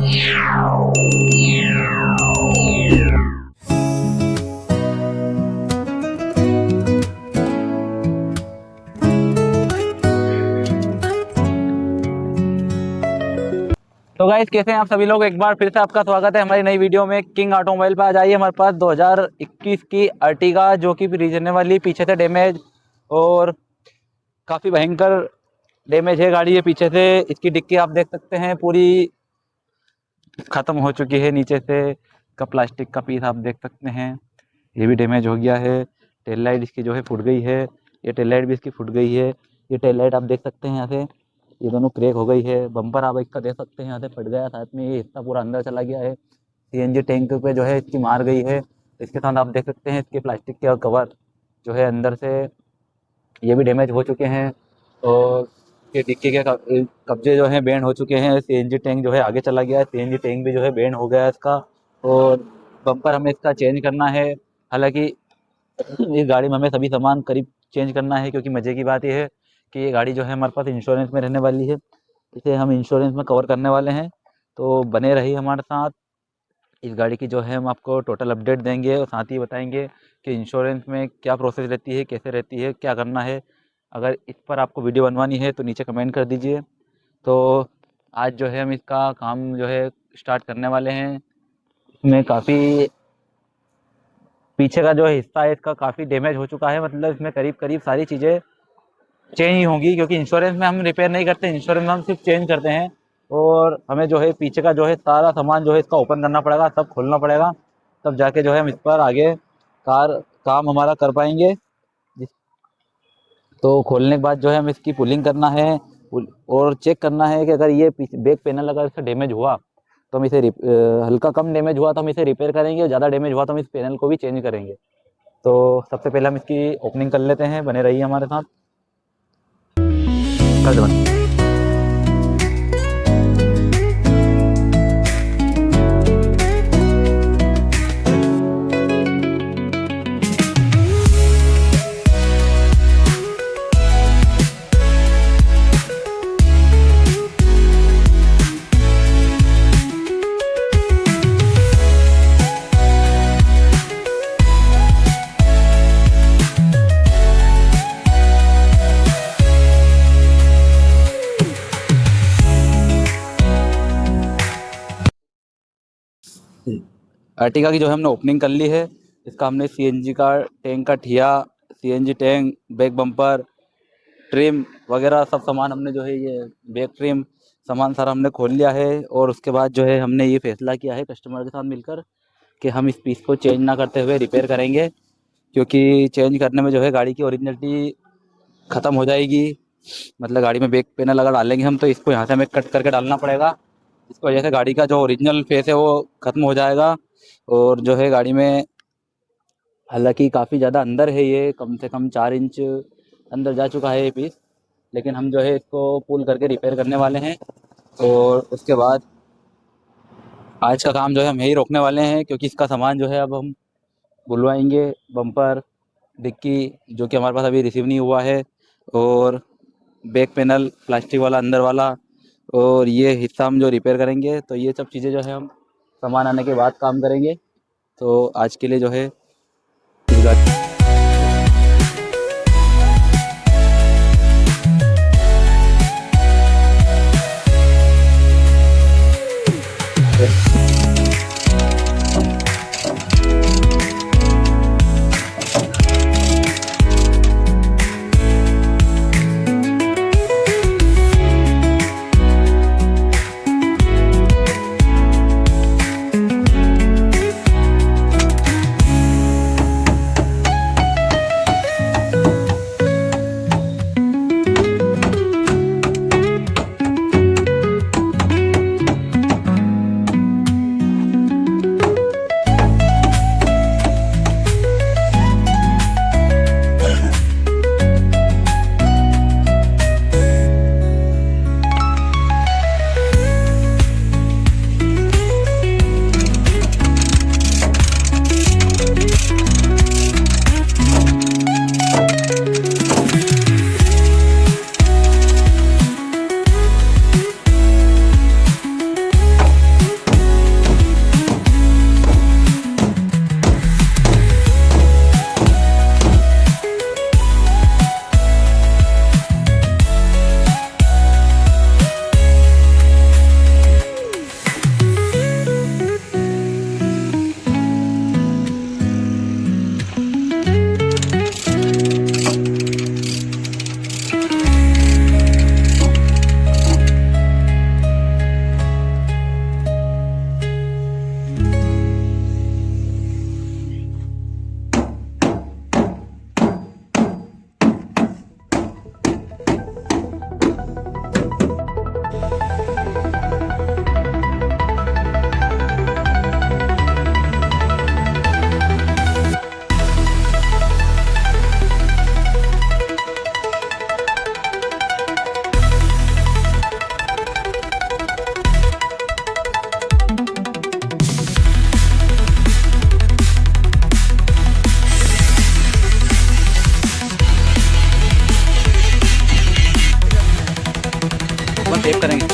तो गाइस, कैसे हैं आप सभी लोग। एक बार फिर से आपका स्वागत है हमारी नई वीडियो में किंग ऑटोमोबाइल पर। आ जाइए हमारे पास 2021 की अर्टिगा, जो कि रीजनल वाली, पीछे से डैमेज और काफ़ी भयंकर डैमेज है गाड़ी। ये पीछे से इसकी डिक्की आप देख सकते हैं पूरी ख़त्म हो चुकी है। नीचे से का प्लास्टिक का पीस आप देख सकते हैं, ये भी डैमेज हो गया है। टेल लाइट इसकी जो है फुट गई है, ये टेल लाइट भी इसकी फुट गई है। ये टेल लाइट आप देख सकते हैं यहाँ से, ये दोनों क्रैक हो गई है। बम्पर आप इसका देख सकते हैं, यहाँ से फट गया, साथ में ये हिस्सा पूरा अंदर चला गया है। सीएनजी टैंक पे जो है इसकी मार गई है। इसके साथ आप देख सकते हैं इसके प्लास्टिक के कवर जो है अंदर से ये भी डैमेज हो चुके हैं, और ये डिक्की के कब्जे जो हैं बेंड हो चुके हैं। सीएनजी टैंक जो है आगे चला गया है, सीएनजी टैंक भी जो है बेंड हो गया है इसका। और बम्पर हमें इसका चेंज करना है। हालांकि इस गाड़ी में हमें सभी सामान करीब चेंज करना है, क्योंकि मज़े की बात यह है कि ये गाड़ी जो है हमारे पास इंश्योरेंस में रहने वाली है। इसे हम इंश्योरेंस में कवर करने वाले हैं, तो बने रहिए हमारे साथ। इस गाड़ी की जो है हम आपको टोटल अपडेट देंगे, और साथ ही बताएंगे कि इंश्योरेंस में क्या प्रोसेस रहती है, कैसे रहती है, क्या करना है। अगर इस पर आपको वीडियो बनवानी है तो नीचे कमेंट कर दीजिए। तो आज जो है हम इसका काम जो है स्टार्ट करने वाले हैं। इसमें काफ़ी पीछे का जो हिस्सा है इसका काफ़ी डैमेज हो चुका है, मतलब इसमें करीब करीब सारी चीज़ें चेंज ही होंगी, क्योंकि इंश्योरेंस में हम रिपेयर नहीं करते, इंश्योरेंस में हम सिर्फ चेंज करते हैं। और हमें जो है पीछे का जो है सारा सामान जो है इसका ओपन करना पड़ेगा, सब खोलना पड़ेगा, तब जाके जो है हम इस पर आगे काम हमारा कर पाएंगे। तो खोलने के बाद जो है हमें इसकी पुलिंग करना है और चेक करना है कि अगर ये बैक पैनल अगर इसका डैमेज हुआ तो हम इसे हल्का कम डैमेज हुआ तो हम इसे रिपेयर करेंगे, और ज़्यादा डैमेज हुआ तो हम इस पैनल को भी चेंज करेंगे। तो सबसे पहले हम इसकी ओपनिंग कर लेते हैं, बने रहिए हमारे साथ। कर दो। अर्टिगा की जो है हमने ओपनिंग कर ली है। इसका हमने सीएनजी का टैंक का ठिया, CNG tank, back bumper, trim वगैरह सब सामान हमने जो है ये बैक ट्रिम सामान सारा हमने खोल लिया है। और उसके बाद जो है हमने ये फैसला किया है कस्टमर के साथ मिलकर कि हम इस पीस को चेंज ना करते हुए रिपेयर करेंगे, क्योंकि चेंज करने में जो है गाड़ी की ओरिजिनलिटी ख़त्म हो जाएगी। मतलब गाड़ी में बैक पैनल अगर डालेंगे हम तो इसको यहाँ से हमें कट करके डालना पड़ेगा। इसकी वजह से गाड़ी का जो ओरिजिनल फेस है वो ख़त्म हो जाएगा। और जो है गाड़ी में हालांकि काफ़ी ज़्यादा अंदर है, ये कम से कम 4 इंच अंदर जा चुका है ये पीस, लेकिन हम जो है इसको पुल करके रिपेयर करने वाले हैं। और उसके बाद आज का काम जो है हम यही रोकने वाले हैं, क्योंकि इसका सामान जो है अब हम बुलवाएंगे। बम्पर, डिक्की जो कि हमारे पास अभी रिसीव नहीं हुआ है, और बैक पैनल प्लास्टिक वाला अंदर वाला, और ये हिस्सा हम जो रिपेयर करेंगे। तो ये सब चीज़ें जो है हम सामान आने के बाद काम करेंगे। तो आज के लिए जो है करेंगे।